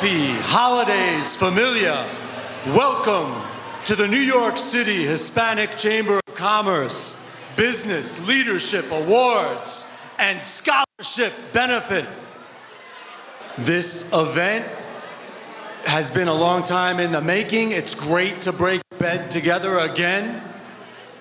healthy holidays, familia. Welcome to the New York City Hispanic Chamber of Commerce Business Leadership Awards and Scholarship Benefit. This event has been a long time in the making. It's great to break bread together again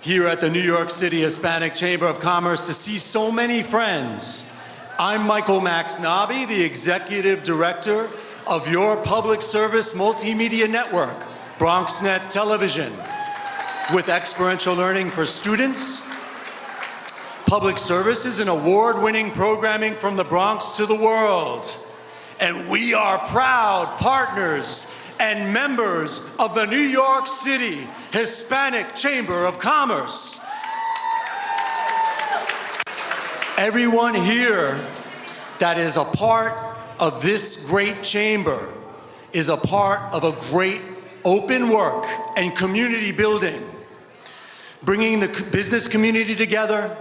here at the New York City Hispanic Chamber of Commerce to see so many friends. I'm Michael Max Nobby, the Executive Director of your public service multimedia network, BronxNet Television. With experiential learning for students, public service is an award-winning programming from the Bronx to the world. And we are proud partners and members of the New York City Hispanic Chamber of Commerce. Everyone here that is a part of this great chamber is a part of a great open work and community building, bringing the business community together,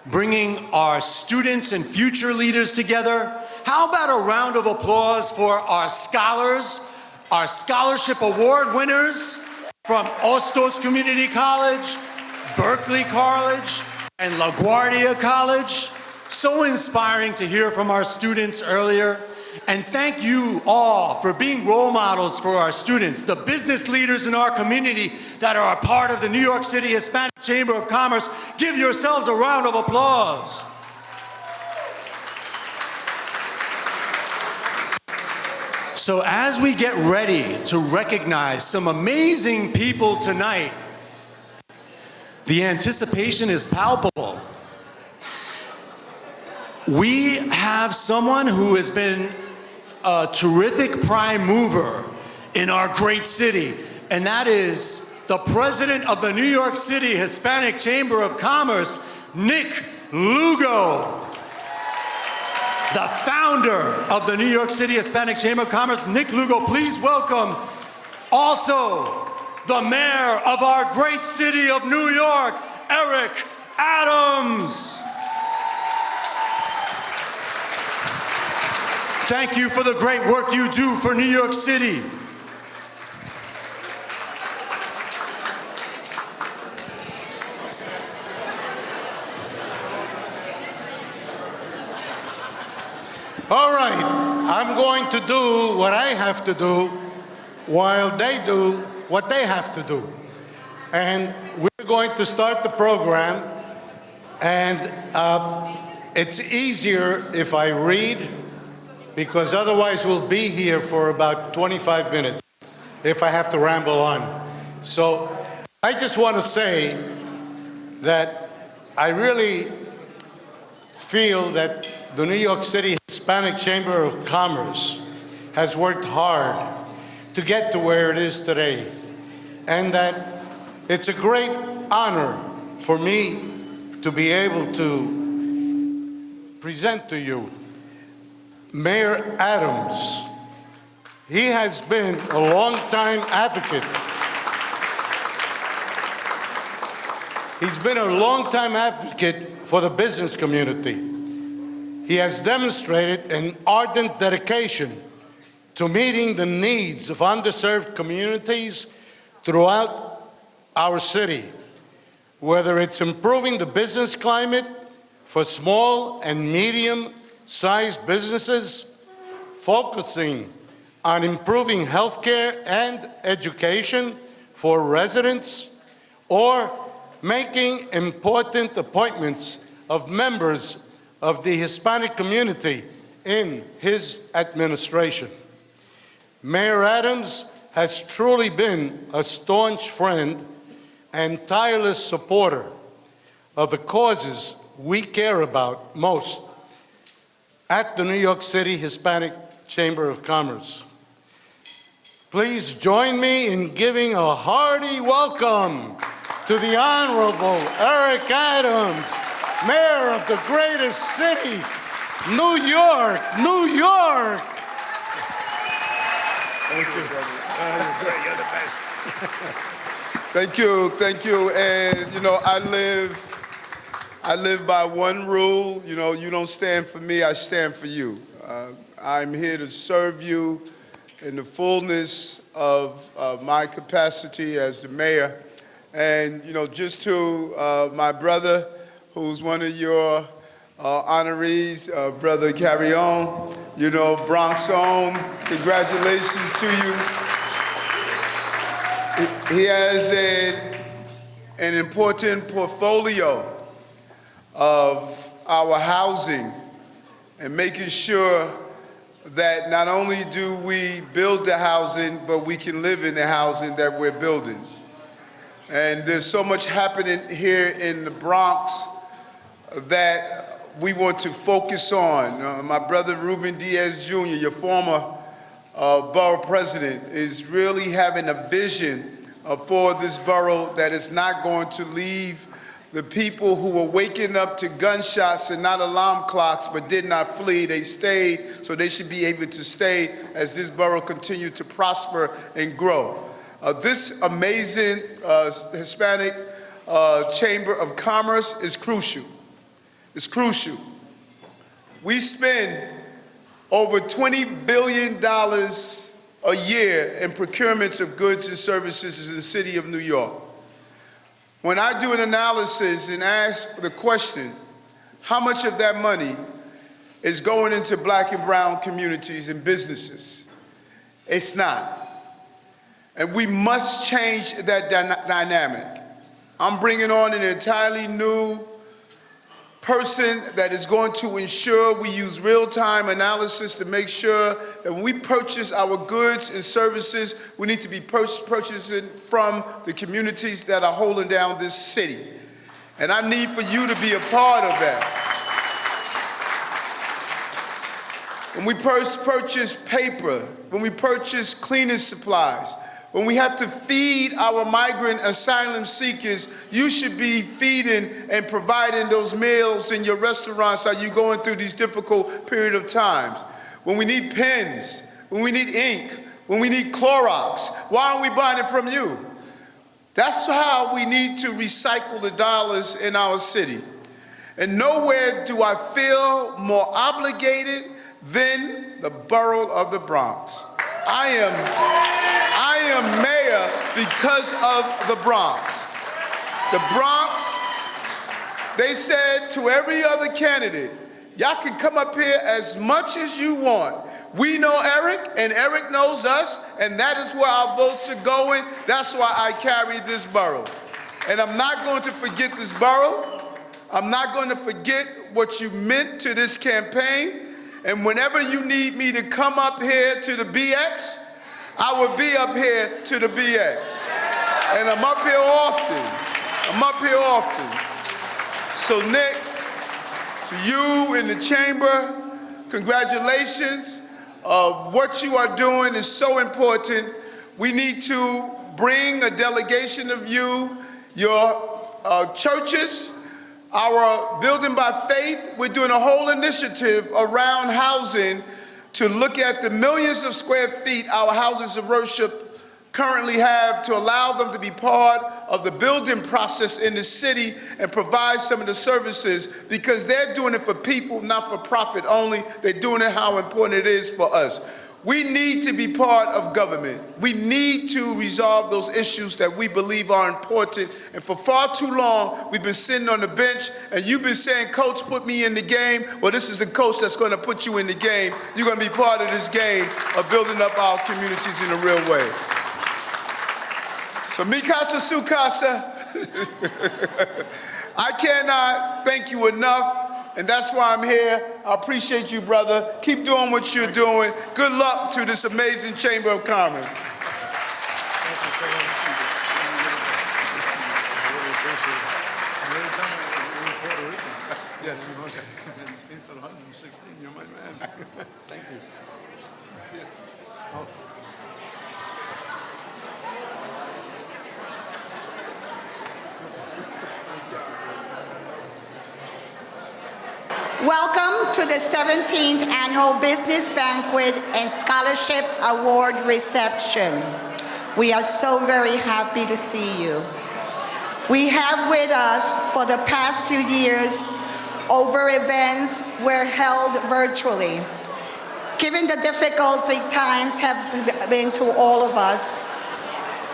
bringing our students and future leaders together. How about a round of applause for our scholars, our scholarship award winners from Ostos Community College, Berkeley College, and LaGuardia College. So inspiring to hear from our students earlier. And thank you all for being role models for our students, the business leaders in our community that are a part of the New York City Hispanic Chamber of Commerce. Give yourselves a round of applause. So as we get ready to recognize some amazing people tonight, the anticipation is palpable. We have someone who has been a terrific prime mover in our great city, and that is the president of the New York City Hispanic Chamber of Commerce, Nick Lugo. The founder of the New York City Hispanic Chamber of Commerce, Nick Lugo. Please welcome also the mayor of our great city of New York, Eric Adams. Thank you for the great work you do for New York City. All right, I'm going to do what I have to do while they do what they have to do. And we're going to start the program, and it's easier if I read, because otherwise we'll be here for about 25 minutes if I have to ramble on. So I just want to say that I really feel that the New York City Hispanic Chamber of Commerce has worked hard to get to where it is today, and that it's a great honor for me to be able to present to you Mayor Adams. He has been a long-time advocate. He's been a long-time advocate for the business community. He has demonstrated an ardent dedication to meeting the needs of underserved communities throughout our city, whether it's improving the business climate for small and medium-sized businesses, focusing on improving healthcare and education for residents, or making important appointments of members of the Hispanic community in his administration. Mayor Adams has truly been a staunch friend and tireless supporter of the causes we care about most at the New York City Hispanic Chamber of Commerce. Please join me in giving a hearty welcome to the Honorable Eric Adams, Mayor of the greatest city, New York, New York. Thank you, brother. You're great. You're the best. Thank you, thank you. And you know, I live by one rule. You don't stand for me, I stand for you. I'm here to serve you in the fullness of my capacity as the mayor. And, just to my brother, who's one of your honorees, Brother Carrion, Bronx own, congratulations to you. He has an important portfolio of our housing and making sure that not only do we build the housing, but we can live in the housing that we're building. And there's so much happening here in the Bronx that we want to focus on. My brother Ruben Diaz Jr., your former borough president, is really having a vision for this borough that is not going to leave the people who were waking up to gunshots and not alarm clocks but did not flee. They stayed, so they should be able to stay as this borough continues to prosper and grow. This amazing Hispanic Chamber of Commerce is crucial. It's crucial. We spend over $20 billion a year in procurements of goods and services in the city of New York. When I do an analysis and ask the question, how much of that money is going into black and brown communities and businesses? It's not. And we must change that dynamic. I'm bringing on an entirely new person that is going to ensure we use real-time analysis to make sure that when we purchase our goods and services, we need to be purchasing from the communities that are holding down this city. And I need for you to be a part of that. When we purchase paper, when we purchase cleaning supplies, when we have to feed our migrant asylum seekers, you should be feeding and providing those meals in your restaurants as you're going through these difficult period of times. When we need pens, when we need ink, when we need Clorox, why aren't we buying it from you? That's how we need to recycle the dollars in our city. And nowhere do I feel more obligated than the borough of the Bronx. I am mayor because of the Bronx. The Bronx, they said to every other candidate, y'all can come up here as much as you want. We know Eric, and Eric knows us, and that is where our votes are going. That's why I carry this borough. And I'm not going to forget this borough. I'm not going to forget what you meant to this campaign. And whenever you need me to come up here to the BX, I will be up here to the BX. And I'm up here often. So Nick, to you in the chamber, congratulations. What you are doing is so important. We need to bring a delegation of you, your churches, our Building by Faith. We're doing a whole initiative around housing to look at the millions of square feet our houses of worship currently have to allow them to be part of the building process in the city and provide some of the services, because they're doing it for people, not for profit only. They're doing it how important it is for us. We need to be part of government. We need to resolve those issues that we believe are important. And for far too long, we've been sitting on the bench, and you've been saying, Coach, put me in the game. Well, this is a coach that's going to put you in the game. You're going to be part of this game of building up our communities in a real way. So, mi casa, su casa. I cannot thank you enough. And that's why I'm here. I appreciate you, brother. Keep doing what you're doing. Good luck to this amazing Chamber of Commerce. Thank you so much. Really appreciate it. You're done in Puerto Rico. Yes. Okay. It's 116. You're my man. Thank you. Yes. Oh. Welcome to the 17th Annual Business Banquet and Scholarship Award Reception. We are so very happy to see you. We have with us for the past few years over events were held virtually. Given the difficulty times have been to all of us,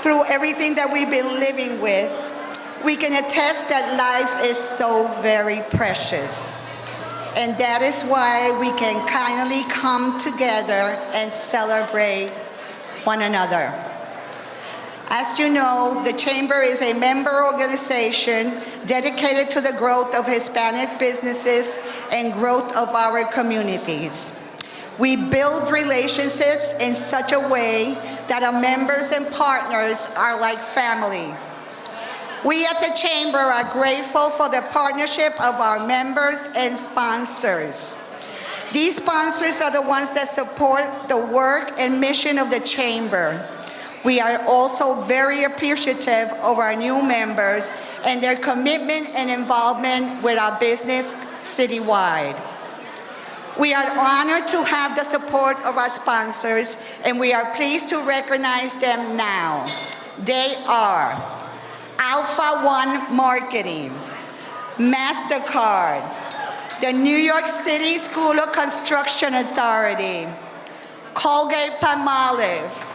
through everything that we've been living with, we can attest that life is so very precious. And that is why we can kindly come together and celebrate one another. As you know, the Chamber is a member organization dedicated to the growth of Hispanic businesses and growth of our communities. We build relationships in such a way that our members and partners are like family. We at the Chamber are grateful for the partnership of our members and sponsors. These sponsors are the ones that support the work and mission of the Chamber. We are also very appreciative of our new members and their commitment and involvement with our business citywide. We are honored to have the support of our sponsors, and we are pleased to recognize them now. They are Alpha One Marketing, MasterCard, the New York City School of Construction Authority, Colgate-Palmolive,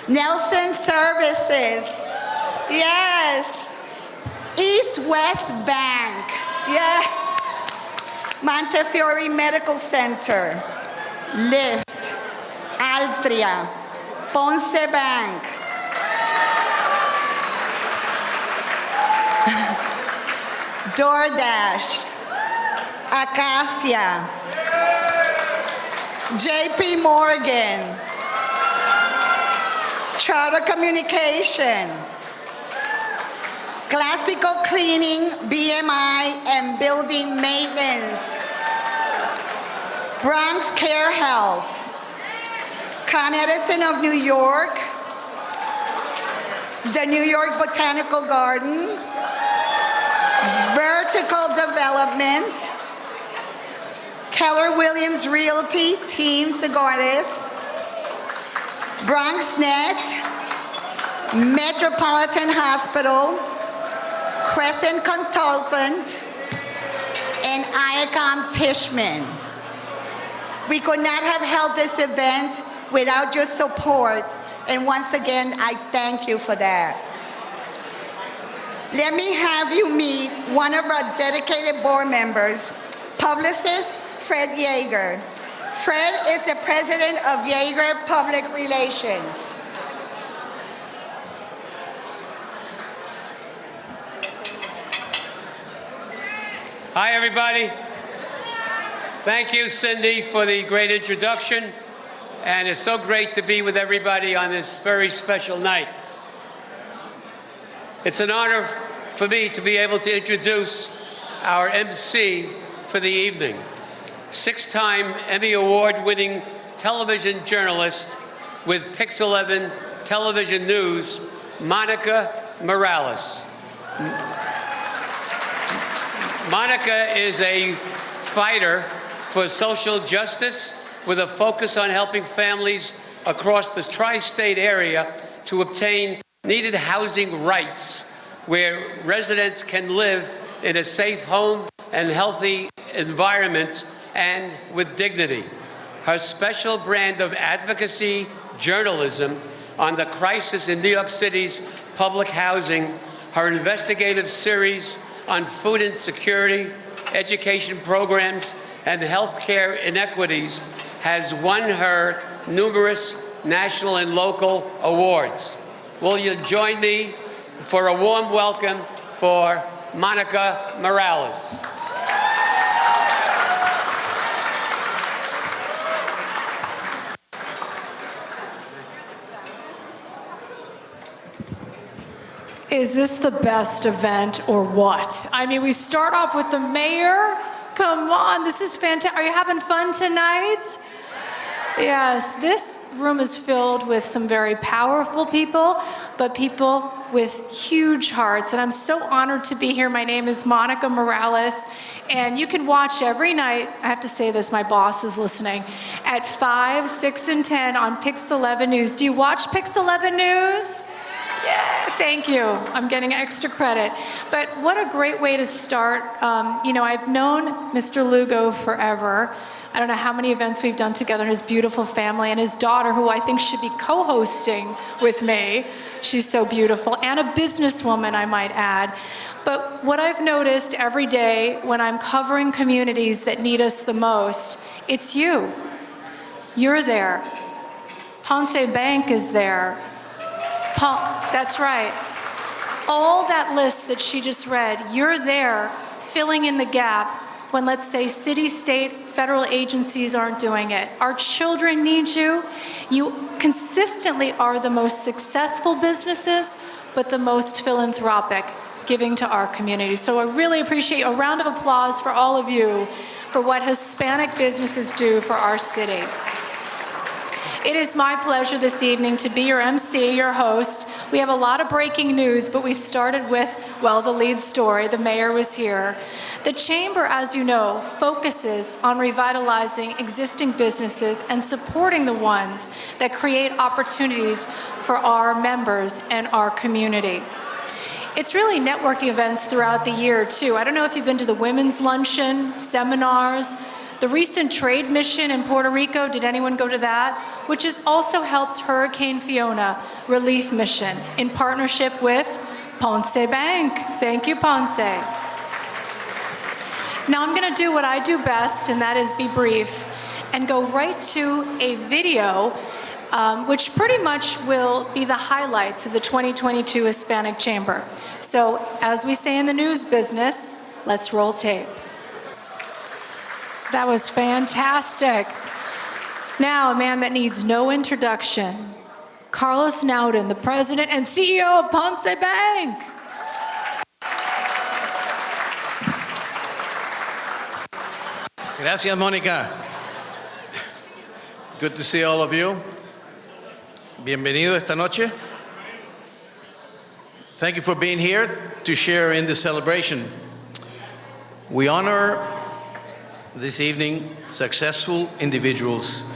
Nelson Services, yes, East West Bank, yeah, Montefiore Medical Center, Lyft, Altria, Ponce Bank, DoorDash, Acacia, JP Morgan, Charter Communication, Classical Cleaning, BMI, and Building Maintenance, Bronx Care Health, Con Edison of New York, the New York Botanical Garden, Vertical Development, Keller Williams Realty, Team Cigares, BronxNet, Metropolitan Hospital, Crescent Consultant, and IACOM Tishman. We could not have held this event without your support, and once again, I thank you for that. Let me have you meet one of our dedicated board members, publicist Fred Yeager. Fred is the president of Yeager Public Relations. Hi, everybody. Thank you, Cindy, for the great introduction. And it's so great to be with everybody on this very special night. It's an honor for me to be able to introduce our MC for the evening, six-time Emmy Award-winning television journalist with Pix 11 Television News, Monica Morales. Monica is a fighter for social justice with a focus on helping families across the tri-state area to obtain needed housing rights where residents can live in a safe home and healthy environment and with dignity. Her special brand of advocacy journalism on the crisis in New York City's public housing, her investigative series on food insecurity, education programs, and healthcare inequities has won her numerous national and local awards. Will you join me for a warm welcome for Monica Morales? Is this the best event or what? I mean, we start off with the mayor. Come on, this is fantastic. Are you having fun tonight? Yes, this room is filled with some very powerful people, but people with huge hearts. And I'm so honored to be here. My name is Monica Morales. And you can watch every night, I have to say this, my boss is listening, at 5, 6, and 10 on Pix 11 News. Do you watch Pix 11 News? Yeah, thank you. I'm getting extra credit. But what a great way to start. You know, I've known Mr. Lugo forever. I don't know how many events we've done together, and his beautiful family, and his daughter, who I think should be co-hosting with me. She's so beautiful, and a businesswoman, I might add. But what I've noticed every day when I'm covering communities that need us the most, it's you. You're there. Ponce Bank is there. That's right. All that list that she just read, you're there filling in the gap when, let's say, city, state, federal agencies aren't doing it. Our children need you. You consistently are the most successful businesses, but the most philanthropic, giving to our community. So I really appreciate a round of applause for all of you for what Hispanic businesses do for our city. It is my pleasure this evening to be your MC, your host. We have a lot of breaking news, but we started with, well, the lead story. The mayor was here. The Chamber, as you know, focuses on revitalizing existing businesses and supporting the ones that create opportunities for our members and our community. It's really networking events throughout the year, too. I don't know if you've been to the Women's Luncheon, seminars, the recent trade mission in Puerto Rico. Did anyone go to that? Which has also helped Hurricane Fiona relief mission in partnership with Ponce Bank. Thank you, Ponce. Now I'm going to do what I do best, and that is be brief, and go right to a video which pretty much will be the highlights of the 2022 Hispanic Chamber. So, as we say in the news business, let's roll tape. That was fantastic. Now, a man that needs no introduction, Carlos Nauden, the president and CEO of Ponce Bank. Gracias, Mónica. Good to see all of you. Bienvenido esta noche. Thank you for being here to share in this celebration. We honor this evening successful individuals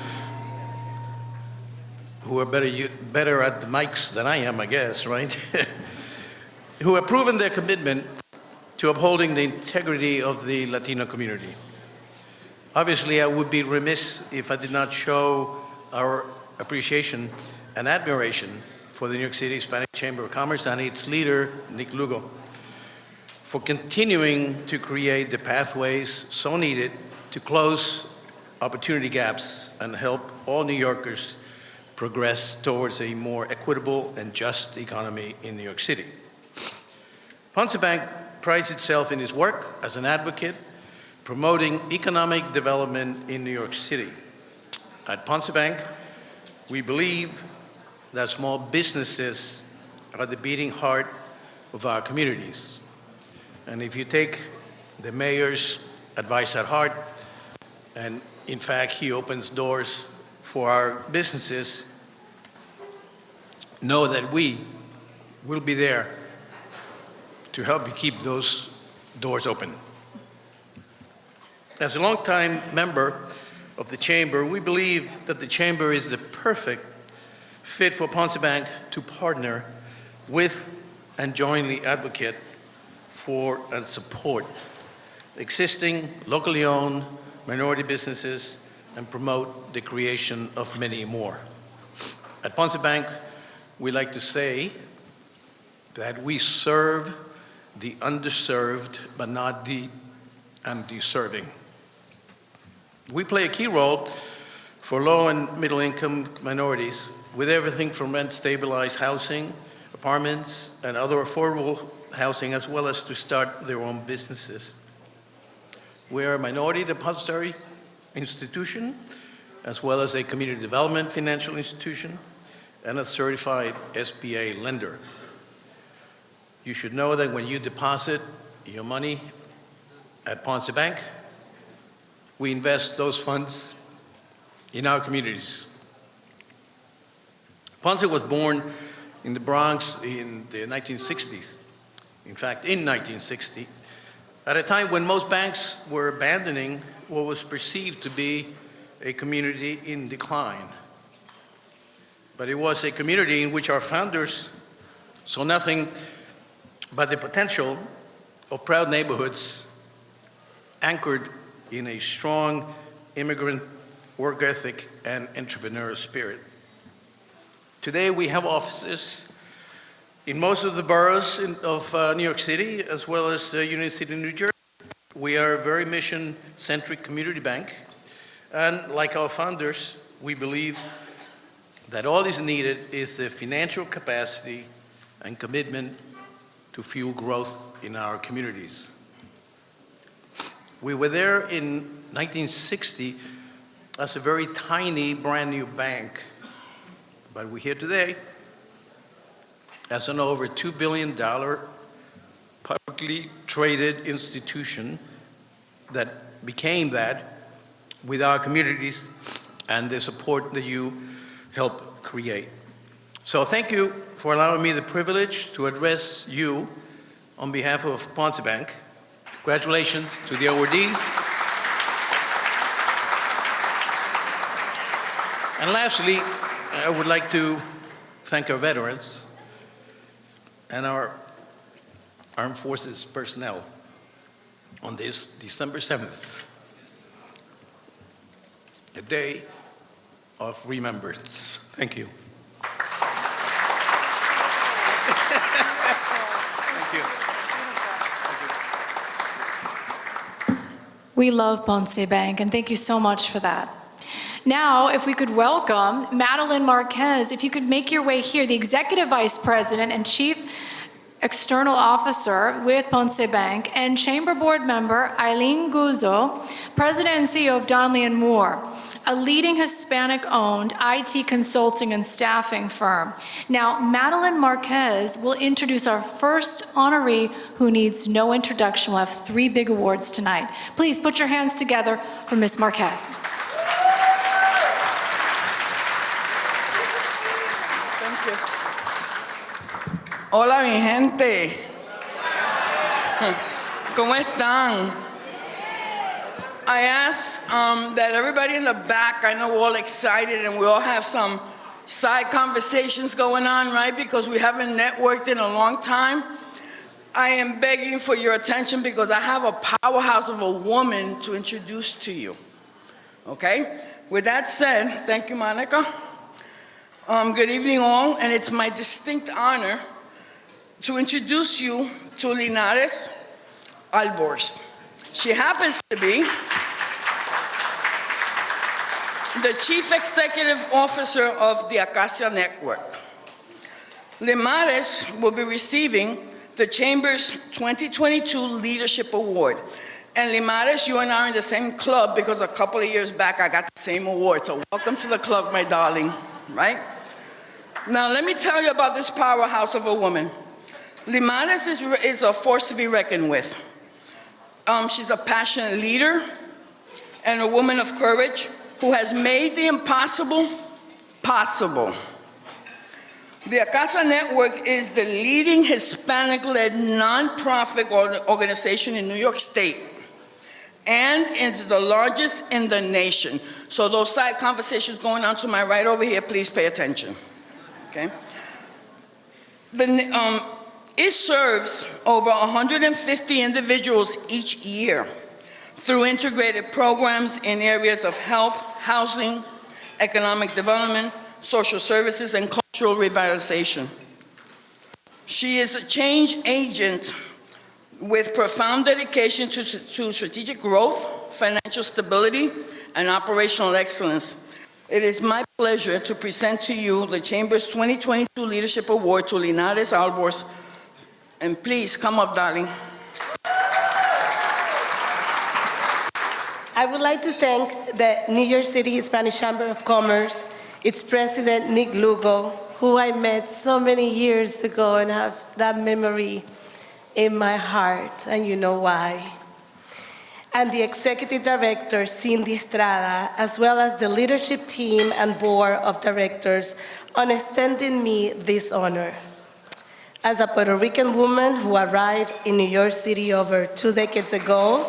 who are better at the mics than I am, I guess, right? Who have proven their commitment to upholding the integrity of the Latino community. Obviously, I would be remiss if I did not show our appreciation and admiration for the New York City Hispanic Chamber of Commerce and its leader, Nick Lugo, for continuing to create the pathways so needed to close opportunity gaps and help all New Yorkers progress towards a more equitable and just economy in New York City. Ponce Bank prides itself in its work as an advocate promoting economic development in New York City. At Ponce Bank, we believe that small businesses are the beating heart of our communities. And if you take the mayor's advice at heart, and in fact, he opens doors for our businesses, know that we will be there to help you keep those doors open. As a longtime member of the Chamber, we believe that the Chamber is the perfect fit for Ponce Bank to partner with and jointly advocate for and support existing locally owned minority businesses and promote the creation of many more. At Ponce Bank, we like to say that we serve the underserved, but not the undeserving. We play a key role for low and middle income minorities with everything from rent-stabilized housing, apartments, and other affordable housing, as well as to start their own businesses. We are a minority depository institution, as well as a community development financial institution, and a certified SBA lender. You should know that when you deposit your money at Ponce Bank, we invest those funds in our communities. Ponce was born in the Bronx in the 1960s. In fact, in 1960, at a time when most banks were abandoning what was perceived to be a community in decline. But it was a community in which our founders saw nothing but the potential of proud neighborhoods anchored in a strong immigrant work ethic, and entrepreneurial spirit. Today, we have offices in most of the boroughs of New York City, as well as Union City, New Jersey. We are a very mission-centric community bank, and like our founders, we believe that all is needed is the financial capacity and commitment to fuel growth in our communities. We were there in 1960 as a very tiny, brand new bank, but we're here today as an over $2 billion publicly traded institution that became that with our communities and the support that you help create. So thank you for allowing me the privilege to address you on behalf of Ponce Bank. Congratulations to the awardees. And lastly, I would like to thank our veterans and our Armed Forces personnel on this December 7th, a day of remembrance. Thank you. Thank you. We love Ponce Bank, and thank you so much for that. Now, if we could welcome Madeline Marquez, if you could make your way here, the Executive Vice President and Chief External Officer with Ponce Bank, and Chamber Board Member Eileen Guzzo, President and CEO of Donnelly & Moore, a leading Hispanic-owned IT consulting and staffing firm. Now, Madeline Marquez will introduce our first honoree who needs no introduction. We'll have 3 big awards tonight. Please put your hands together for Ms. Marquez. Hola, mi gente. ¿Cómo están? I ask that everybody in the back, I know we're all excited and we all have some side conversations going on, right? Because we haven't networked in a long time. I am begging for your attention because I have a powerhouse of a woman to introduce to you. Okay? With that said, thank you, Monica. Good evening, all, and it's my distinct honor to introduce you to Linares Alborz. She happens to be the Chief Executive Officer of the Acacia Network. Linares will be receiving the Chamber's 2022 Leadership Award. And Linares, you and I are in the same club because a couple of years back I got the same award. So welcome to the club, my darling, right? Now let me tell you about this powerhouse of a woman. Linares is a force to be reckoned with. She's a passionate leader and a woman of courage who has made the impossible possible. The Acacia Network is the leading Hispanic-led nonprofit organization in New York State, and it's the largest in the nation. So those side conversations going on to my right over here, please pay attention, okay? It serves over 150 individuals each year through integrated programs in areas of health, housing, economic development, social services, and cultural revitalization. She is a change agent with profound dedication to strategic growth, financial stability, and operational excellence. It is my pleasure to present to you the Chamber's 2022 Leadership Award to Linares Alborz. And please, come up, darling. I would like to thank the New York City Hispanic Chamber of Commerce, its president, Nick Lugo, who I met so many years ago and have that memory in my heart, and you know why. And the executive director, Cindy Estrada, as well as the leadership team and board of directors on extending me this honor. As a Puerto Rican woman who arrived in New York City over 2 decades ago,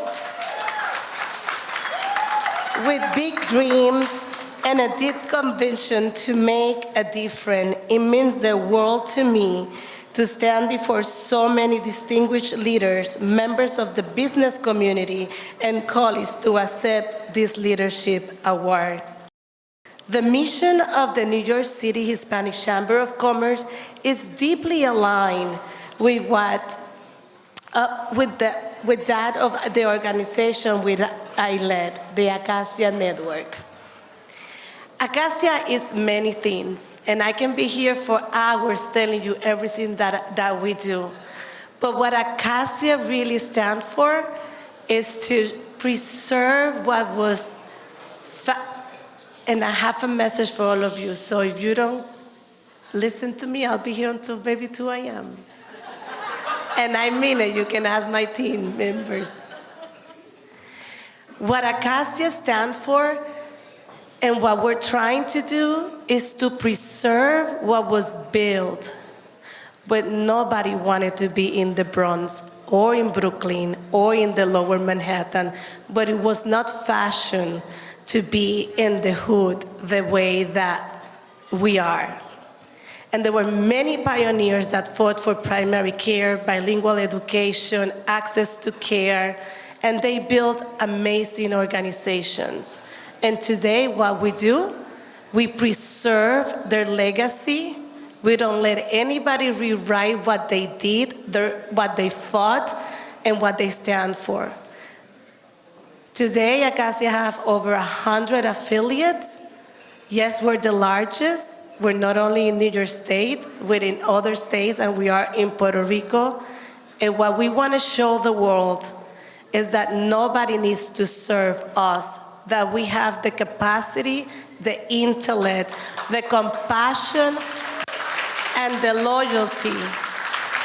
with big dreams and a deep conviction to make a difference, it means the world to me to stand before so many distinguished leaders, members of the business community, and colleagues to accept this leadership award. The mission of the New York City Hispanic Chamber of Commerce is deeply aligned with that of the organization which I led, the Acacia Network. Acacia is many things, and I can be here for hours telling you everything that we do. But what Acacia really stands for is to preserve what was, and I have a message for all of you, so if you don't listen to me, I'll be here until maybe 2 a.m. And I mean it, you can ask my team members. What Acacia stands for and what we're trying to do is to preserve what was built, but nobody wanted to be in the Bronx or in Brooklyn or in the lower Manhattan, but it was not fashioned to be in the hood the way that we are. And there were many pioneers that fought for primary care, bilingual education, access to care, and they built amazing organizations. And today, what we do, we preserve their legacy. We don't let anybody rewrite what they did, what they fought, and what they stand for. Today, Acacia have over 100 affiliates. Yes, we're the largest. We're not only in New York State, we're in other states, and we are in Puerto Rico. And what we want to show the world is that nobody needs to serve us, that we have the capacity, the intellect, the compassion, and the loyalty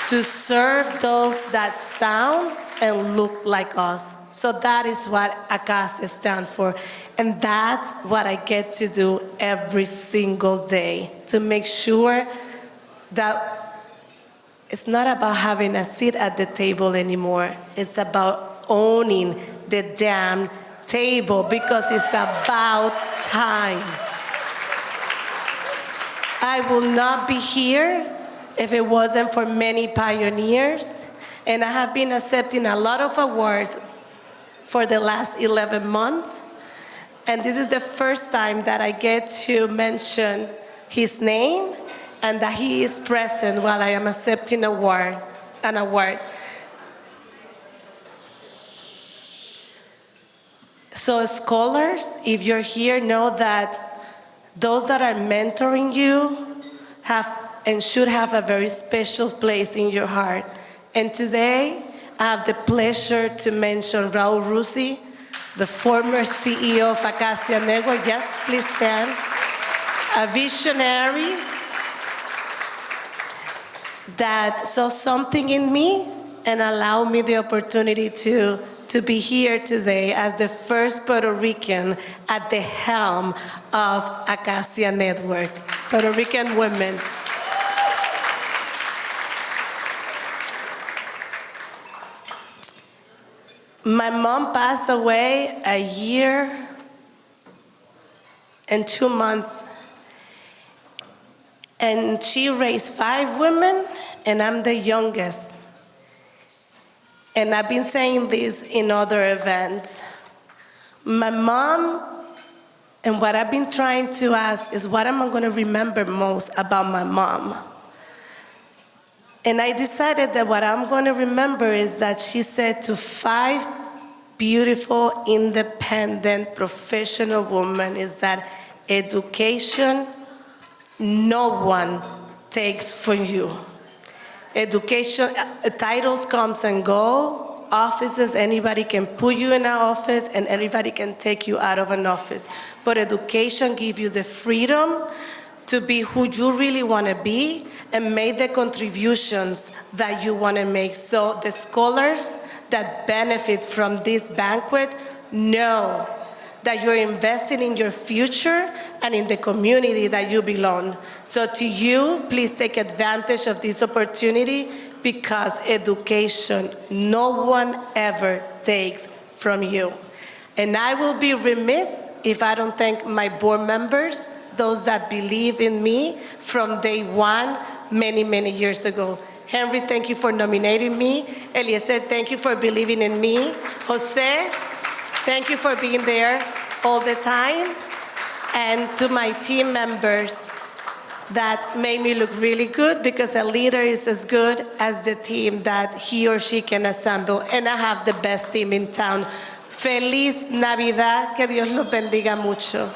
to serve those that sound and look like us. So that is what Acacia stands for. And that's what I get to do every single day, to make sure that it's not about having a seat at the table anymore. It's about owning the damn table, because it's about time. I will not be here if it wasn't for many pioneers, and I have been accepting a lot of awards for the last 11 months, and this is the first time that I get to mention his name and that he is present while I am accepting an award. So scholars, if you're here, know that those that are mentoring you have and should have a very special place in your heart. And today, I have the pleasure to mention Raul Rusi, the former CEO of Acacia Network. Yes, please stand. A visionary that saw something in me and allowed me the opportunity to be here today as the first Puerto Rican at the helm of Acacia Network, Puerto Rican women. My mom passed away a year and 2 months, and she raised 5 women, and I'm the youngest. And I've been saying this in other events. My mom, and what I've been trying to ask is, what am I going to remember most about my mom? And I decided that what I'm going to remember is that she said to 5 beautiful, independent, professional women is that education, no one takes from you. Education, titles comes and go, offices, anybody can put you in an office and everybody can take you out of an office. But education gives you the freedom to be who you really want to be and make the contributions that you want to make. So the scholars that benefit from this banquet know that you're investing in your future and in the community that you belong. So to you, please take advantage of this opportunity, because education, no one ever takes from you. And I will be remiss if I don't thank my board members, those that believe in me from day one, many, many years ago. Henry, thank you for nominating me. Eliezer, thank you for believing in me. Jose, thank you for being there all the time. And to my team members that made me look really good, because a leader is as good as the team that he or she can assemble. And I have the best team in town. Feliz Navidad, que Dios los bendiga mucho.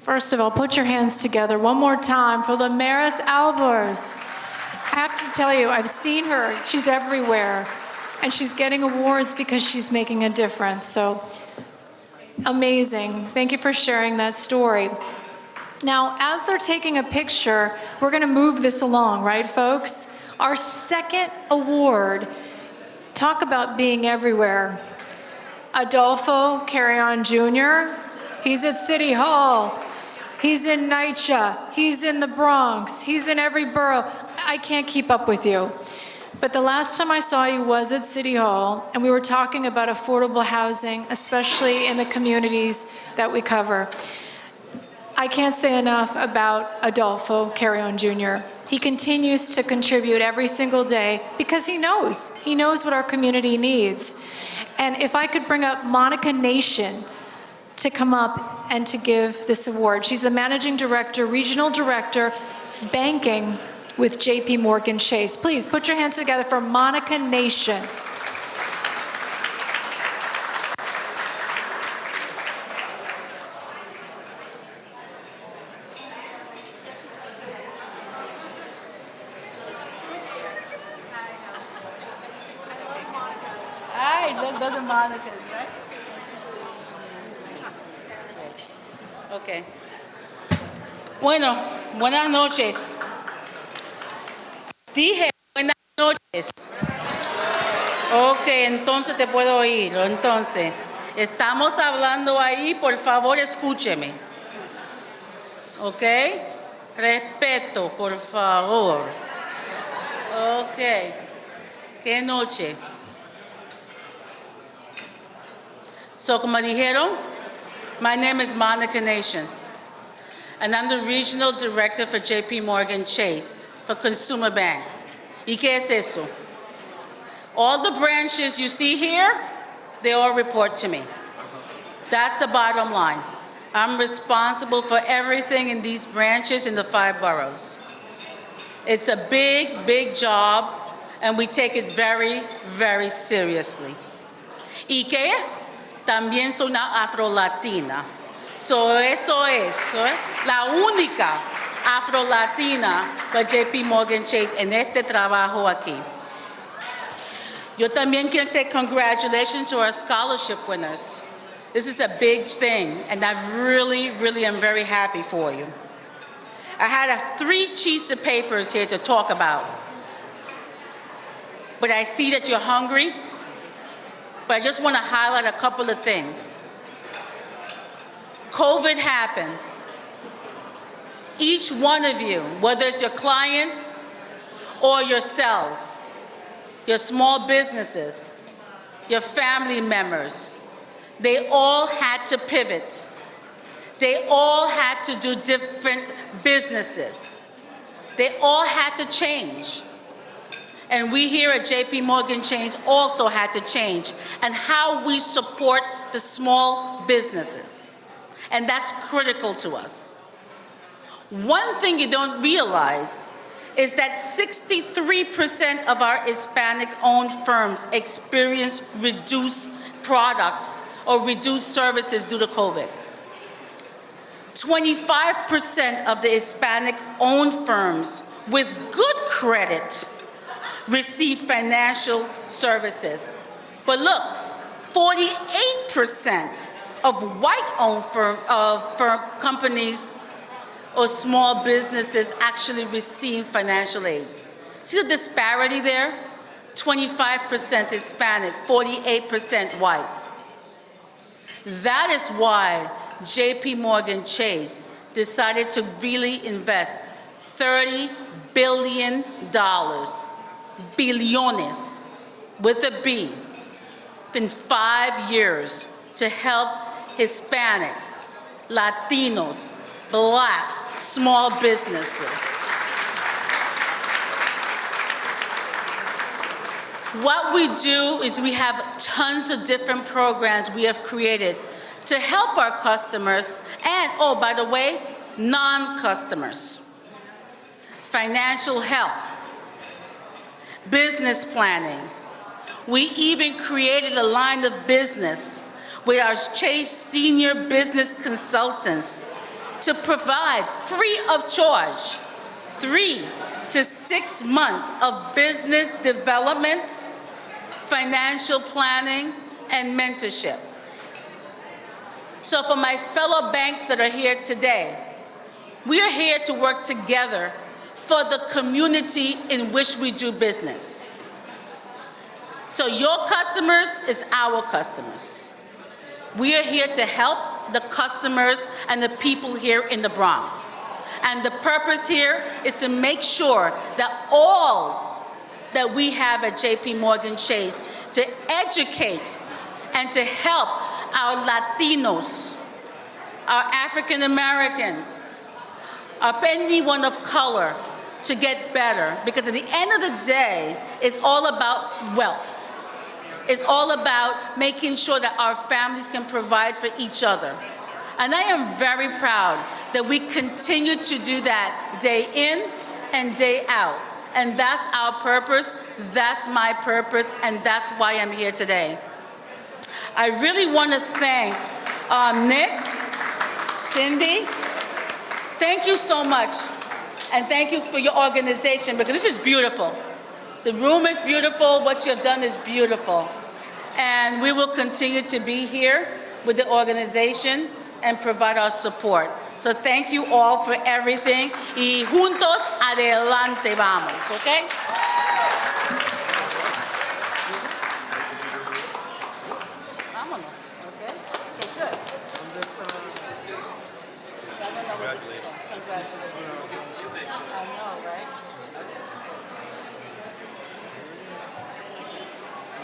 First of all, put your hands together one more time for the Maris Albers. I have to tell you, I've seen her. She's everywhere. And she's getting awards because she's making a difference. So amazing. Thank you for sharing that story. Now, as they're taking a picture, we're going to move this along, right, folks? Our second award, talk about being everywhere. Adolfo Carrion Jr., he's at City Hall. He's in NYCHA. He's in the Bronx. He's in every borough. I can't keep up with you. But the last time I saw you was at City Hall, and we were talking about affordable housing, especially in the communities that we cover. I can't say enough about Adolfo Carrion Jr. He continues to contribute every single day because he knows. He knows what our community needs. And if I could bring up Monica Nation to come up and to give this award. She's the Managing Director, Regional Director, Banking with JP Morgan Chase. Please put your hands together for Monica Nation. Hi, those are Monica's, right? Okay. Bueno, buenas noches. Dije buenas noches. Ok, entonces te puedo oír. Entonces, estamos hablando ahí, por favor, escúcheme. Ok. Respeto, por favor. Ok. Qué noche. So, como dijeron, my name is Monica Nation, and I'm the Regional Director for JP Morgan Chase for Consumer Bank. ¿Y qué es eso? All the branches you see here, they all report to me. That's the bottom line. I'm responsible for everything in these branches in the 5 boroughs. It's a big, big job, and we take it very, very seriously. ¿Y qué? También soy una afro-latina. So eso es la única afro-latina para JP Morgan Chase en este trabajo aquí. Yo también quiero say congratulations to our scholarship winners. This is a big thing, and I really, really am very happy for you. I had 3 sheets of papers here to talk about, but I see that you're hungry. But I just want to highlight a couple of things. COVID happened. Each one of you, whether it's your clients or yourselves, your small businesses, your family members, they all had to pivot. They all had to do different businesses. They all had to change. And we here at JP Morgan Chase also had to change and how we support the small businesses. And that's critical to us. One thing you don't realize is that 63% of our Hispanic-owned firms experience reduced product or reduced services due to COVID. 25% of the Hispanic-owned firms with good credit receive financial services. But look, 48% of white-owned firm companies or small businesses actually receive financial aid. See the disparity there? 25% Hispanic, 48% white. That is why JP Morgan Chase decided to really invest $30 billion, billones, with a B, in 5 years to help Hispanics, Latinos, Blacks, small businesses. What we do is we have tons of different programs we have created to help our customers and, oh, by the way, non-customers. Financial health, business planning. We even created a line of business with our Chase Senior Business Consultants to provide free of charge 3 to 6 months of business development, financial planning, and mentorship. So for my fellow banks that are here today, we are here to work together for the community in which we do business. So your customers is our customers. We are here to help the customers and the people here in the Bronx. And the purpose here is to make sure that all that we have at JP Morgan Chase to educate and to help our Latinos, our African Americans, anyone of color to get better. Because at the end of the day, it's all about wealth. It's all about making sure that our families can provide for each other. And I am very proud that we continue to do that day in and day out. And that's our purpose, that's my purpose, and that's why I'm here today. I really want to thank Nick, Cindy. Thank you so much. And thank you for your organization, because this is beautiful. The room is beautiful, what you have done is beautiful. And we will continue to be here with the organization and provide our support. So thank you all for everything. Y juntos adelante vamos, okay? Vámonos, okay? Okay, good. Congratulations. I know, right?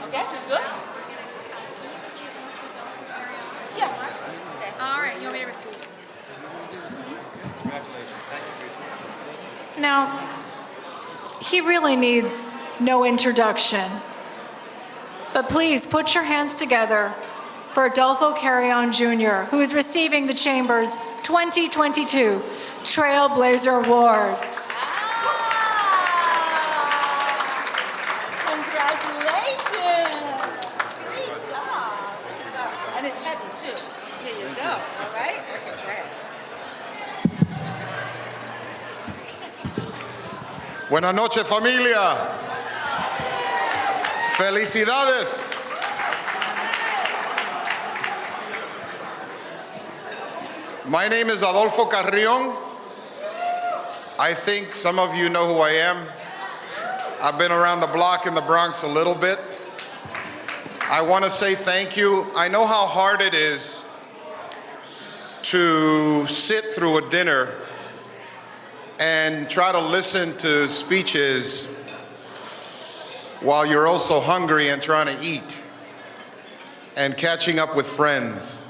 Okay, good? Yeah. Okay. All right, you want me to... Congratulations. Thank you. Now, he really needs no introduction. But please put your hands together for Adolfo Carrion Jr., who is receiving the Chamber's 2022 Trailblazer Award. Congratulations! Great job. And it's heavy too. Here you go. All right? Okay, go ahead. Buenas noches, familia. Felicidades. My name is Adolfo Carrion. I think some of you know who I am. I've been around the block in the Bronx a little bit. I want to say thank you. I know how hard it is to sit through a dinner and try to listen to speeches while you're also hungry and trying to eat and catching up with friends.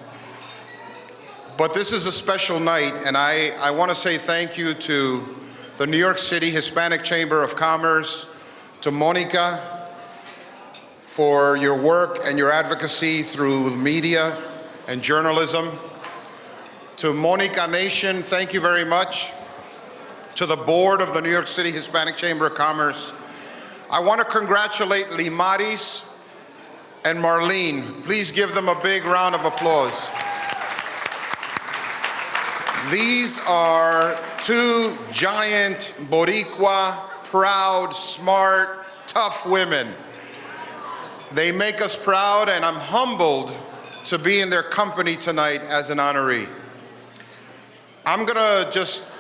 But this is a special night, and I want to say thank you to the New York City Hispanic Chamber of Commerce, to Monica for your work and your advocacy through media and journalism. To Monica Nation, thank you very much. To the board of the New York City Hispanic Chamber of Commerce, I want to congratulate Limaris and Marlene. Please give them a big round of applause. These are two giant Boricua, proud, smart, tough women. They make us proud, and I'm humbled to be in their company tonight as an honoree. I'm gonna just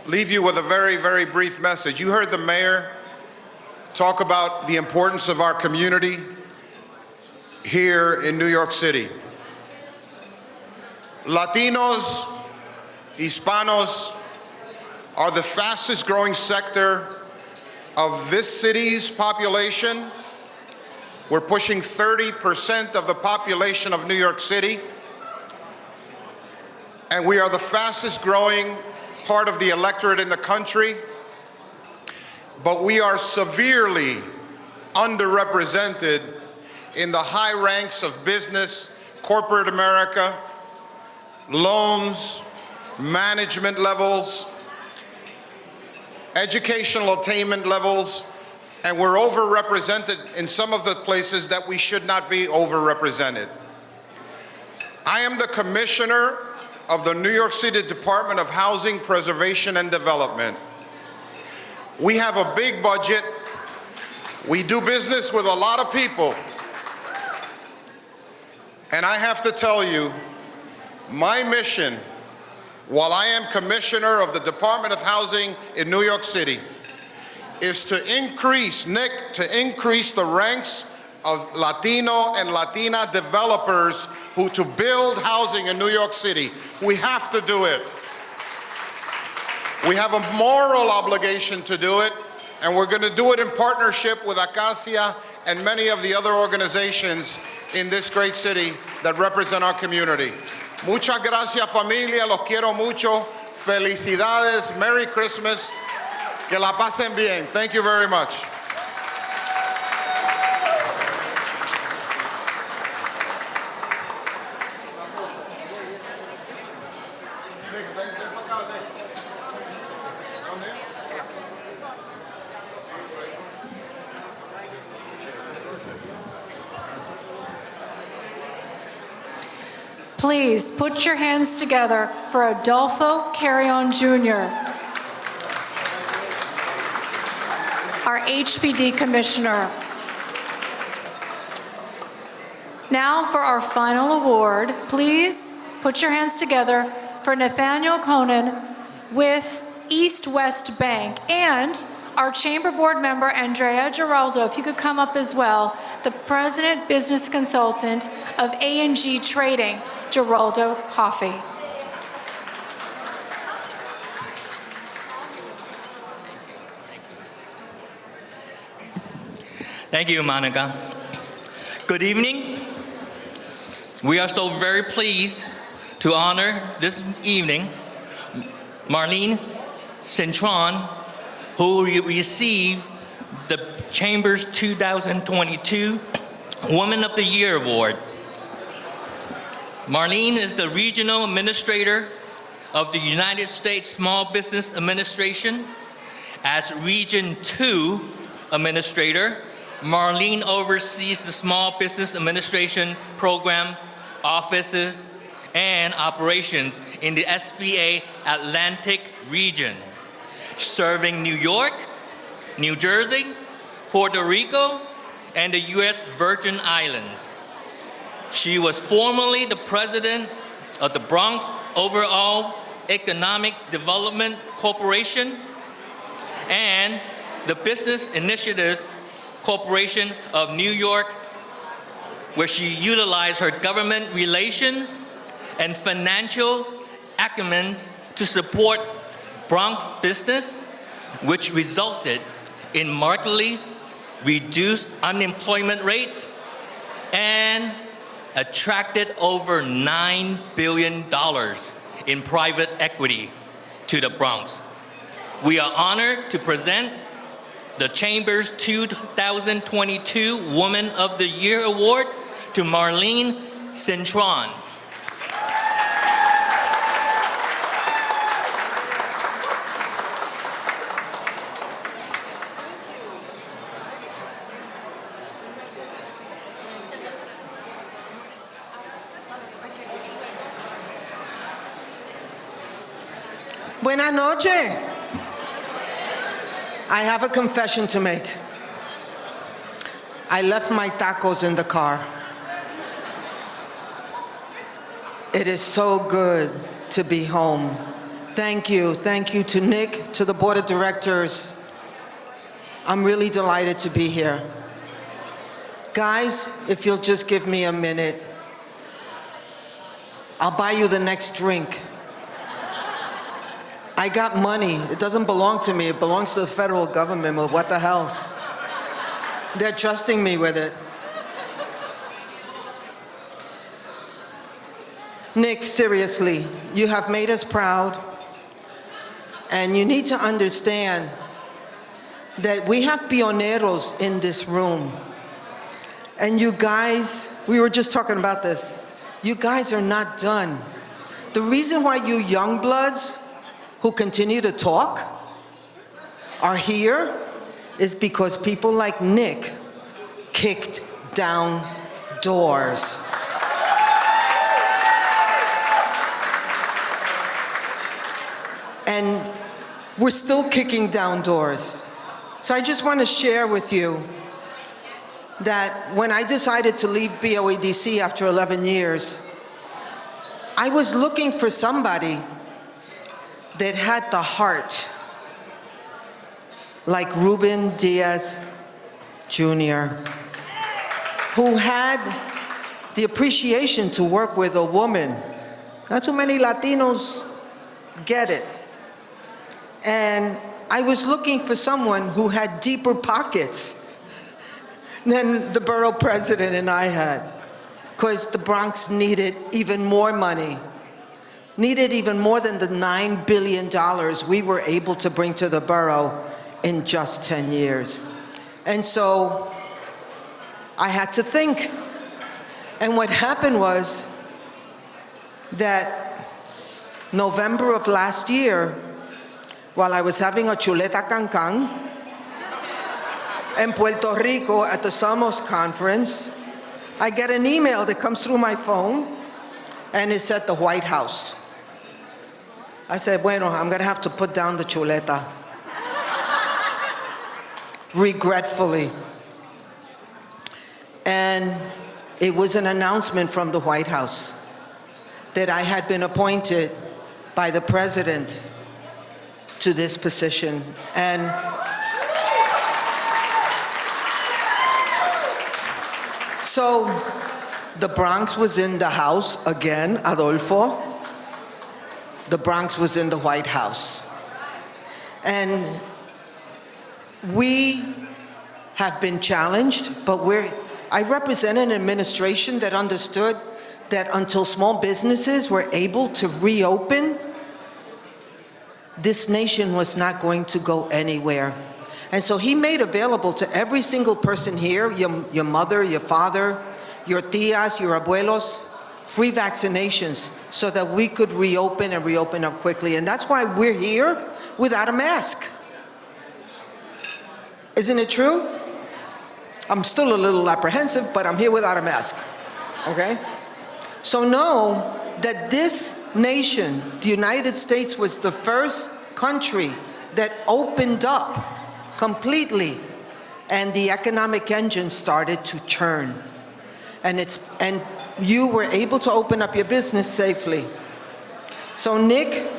leave you with a very, very brief message. You heard the mayor talk about the importance of our community here in New York City. Latinos, Hispanos are the fastest growing sector of this city's population We're pushing 30% of the population of New York City, and we are the fastest growing part of the electorate in the country, but we are severely underrepresented in the high ranks of business, corporate America, loans, management levels, educational attainment levels, and we're overrepresented in some of the places that we should not be overrepresented. I am the commissioner of the New York City Department of Housing, Preservation, and Development. We have a big budget. We do business with a lot of people. And I have to tell you, my mission, while I am commissioner of the Department of Housing in New York City, is to increase the ranks of Latino and Latina developers to build housing in New York City. We have to do it. We have a moral obligation to do it, and we're going to do it in partnership with Acacia and many of the other organizations in this great city that represent our community. Muchas gracias, familia. Los quiero mucho. Felicidades. Merry Christmas. Que la pasen bien. Thank you very much. Please put your hands together for Adolfo Carrion Jr., our HPD Commissioner. Now for our final award, please put your hands together for Nathaniel Conan with East West Bank, and our Chamber Board member, Andrea Giraldo, if you could come up as well, the President Business Consultant of A&G Trading, Giraldo Coffee. Thank you, Monica. Good evening. We are so very pleased to honor this evening Marlene Cintron, who received the Chamber's 2022 Woman of the Year Award. Marlene is the Regional Administrator of the United States Small Business Administration. As Region 2 Administrator, Marlene oversees the Small Business Administration Program, offices, and operations in the SBA Atlantic region, serving New York, New Jersey, Puerto Rico, and the U.S. Virgin Islands. She was formerly the president of the Bronx Overall Economic Development Corporation and the Business Initiative Corporation of New York, where she utilized her government relations and financial acumen to support Bronx business, which resulted in markedly reduced unemployment rates and attracted over $9 billion in private equity to the Bronx. We are honored to present the Chamber's 2022 Woman of the Year Award to Marlene Cintron. Buenas noches. I have a confession to make. I left my tacos in the car. It is so good to be home. Thank you to Nick, to the board of directors. I'm really delighted to be here. Guys, if you'll just give me a minute, I'll buy you the next drink. I got money. It doesn't belong to me. It belongs to the federal government. Well, what the hell? They're trusting me with it. Nick, seriously, you have made us proud, and you need to understand that we have pioneros in this room. And you guys, we were just talking about this, you guys are not done. The reason why you young bloods who continue to talk are here is because people like Nick kicked down doors. And we're still kicking down doors. So I just want to share with you that when I decided to leave BOEDC after 11 years, I was looking for somebody that had the heart like Ruben Diaz Jr., who had the appreciation to work with a woman. Not too many Latinos get it. And I was looking for someone who had deeper pockets than the borough president and I had, because the Bronx needed even more money, needed even more than the $9 billion we were able to bring to the borough in just 10 years. And so I had to think. And what happened was that November of last year, while I was having a chuleta cancan in Puerto Rico at the Somos conference, I get an email that comes through my phone, and it's at the White House. I said, bueno, I'm gonna have to put down the chuleta. Regretfully. And it was an announcement from the White House that I had been appointed by the president to this position. And so the Bronx was in the House again, Adolfo. The Bronx was in the White House. And we have been challenged, but I represent an administration that understood that until small businesses were able to reopen, this nation was not going to go anywhere. And so he made available to every single person here, your mother, your father, your tias, your abuelos, free vaccinations so that we could reopen and reopen up quickly. And that's why we're here without a mask. Isn't it true? I'm still a little apprehensive, but I'm here without a mask, okay? So know that this nation, the United States, was the first country that opened up completely, and the economic engine started to churn. And you were able to open up your business safely. So Nick,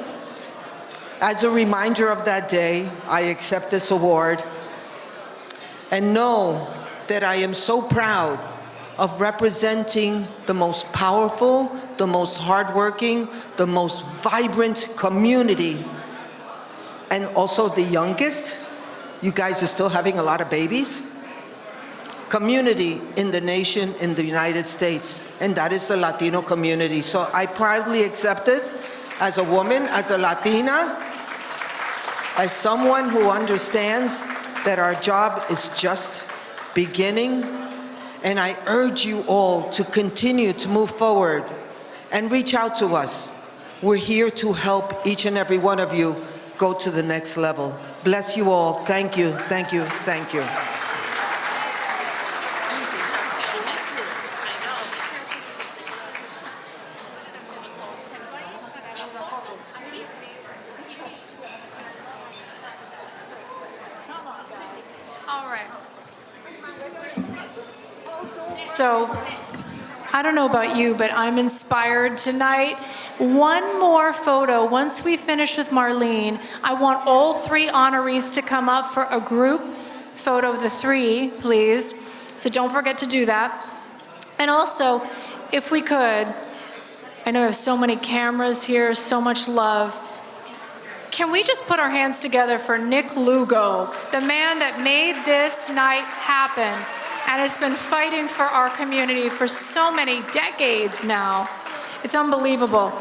as a reminder of that day, I accept this award, and know that I am so proud of representing the most powerful, the most hardworking, the most vibrant community, and also the youngest. You guys are still having a lot of babies. Community in the nation, in the United States, and that is the Latino community. So I proudly accept this as a woman, as a Latina, as someone who understands that our job is just beginning. And I urge you all to continue to move forward and reach out to us. We're here to help each and every one of you go to the next level. Bless you all. Thank you, thank you, thank you. So, I don't know about you, but I'm inspired tonight. One more photo. Once we finish with Marlene, I want all three honorees to come up for a group photo of the three, please. So don't forget to do that. And also, if we could, I know we have so many cameras here, so much love. Can we just put our hands together for Nick Lugo, the man that made this night happen and has been fighting for our community for so many decades now. It's unbelievable.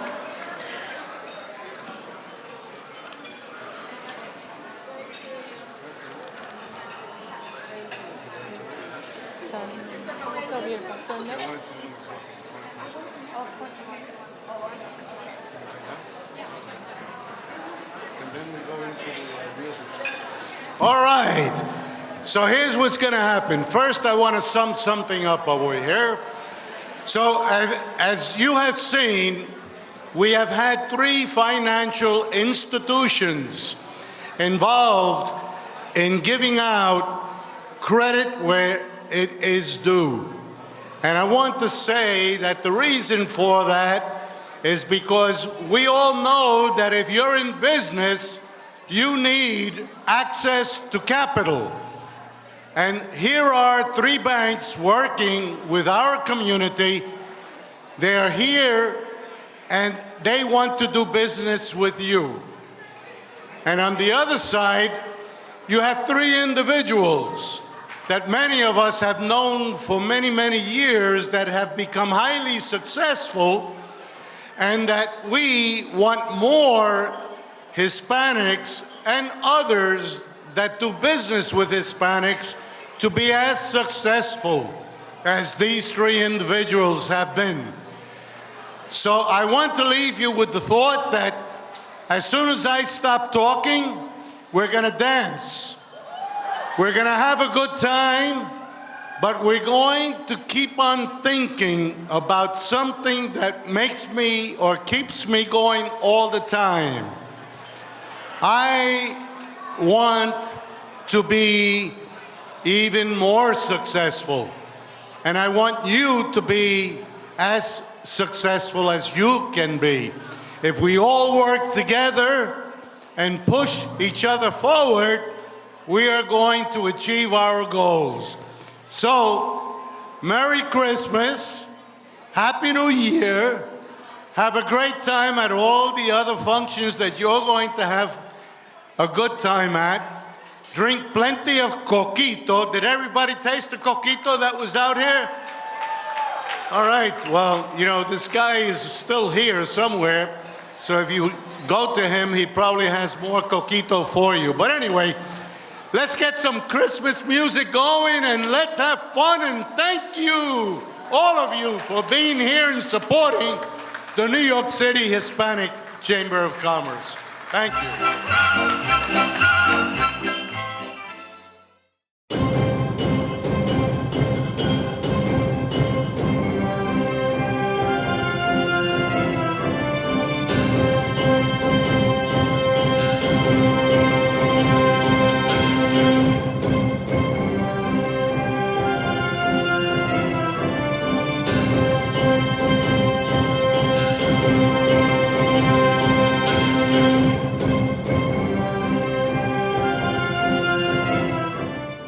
All right. So here's what's going to happen. First, I want to sum something up over here. So as you have seen, we have had 3 financial institutions involved in giving out credit where it is due. And I want to say that the reason for that is because we all know that if you're in business, you need access to capital. And here are 3 banks working with our community. They are here and they want to do business with you. And on the other side, you have 3 individuals that many of us have known for many, many years that have become highly successful, and that we want more Hispanics and others that do business with Hispanics to be as successful as these 3 individuals have been. So I want to leave you with the thought that as soon as I stop talking, we're going to dance. We're going to have a good time, but we're going to keep on thinking about something that makes me or keeps me going all the time. I want to be even more successful, and I want you to be as successful as you can be. If we all work together and push each other forward, we are going to achieve our goals. So, Merry Christmas, Happy New Year, have a great time at all the other functions that you're going to have a good time at. Drink plenty of coquito. Did everybody taste the coquito that was out here? All right, well, you know, this guy is still here somewhere, so if you go to him, he probably has more coquito for you. But anyway, let's get some Christmas music going and let's have fun, and thank you, all of you, for being here and supporting the New York City Hispanic Chamber of Commerce. Thank you.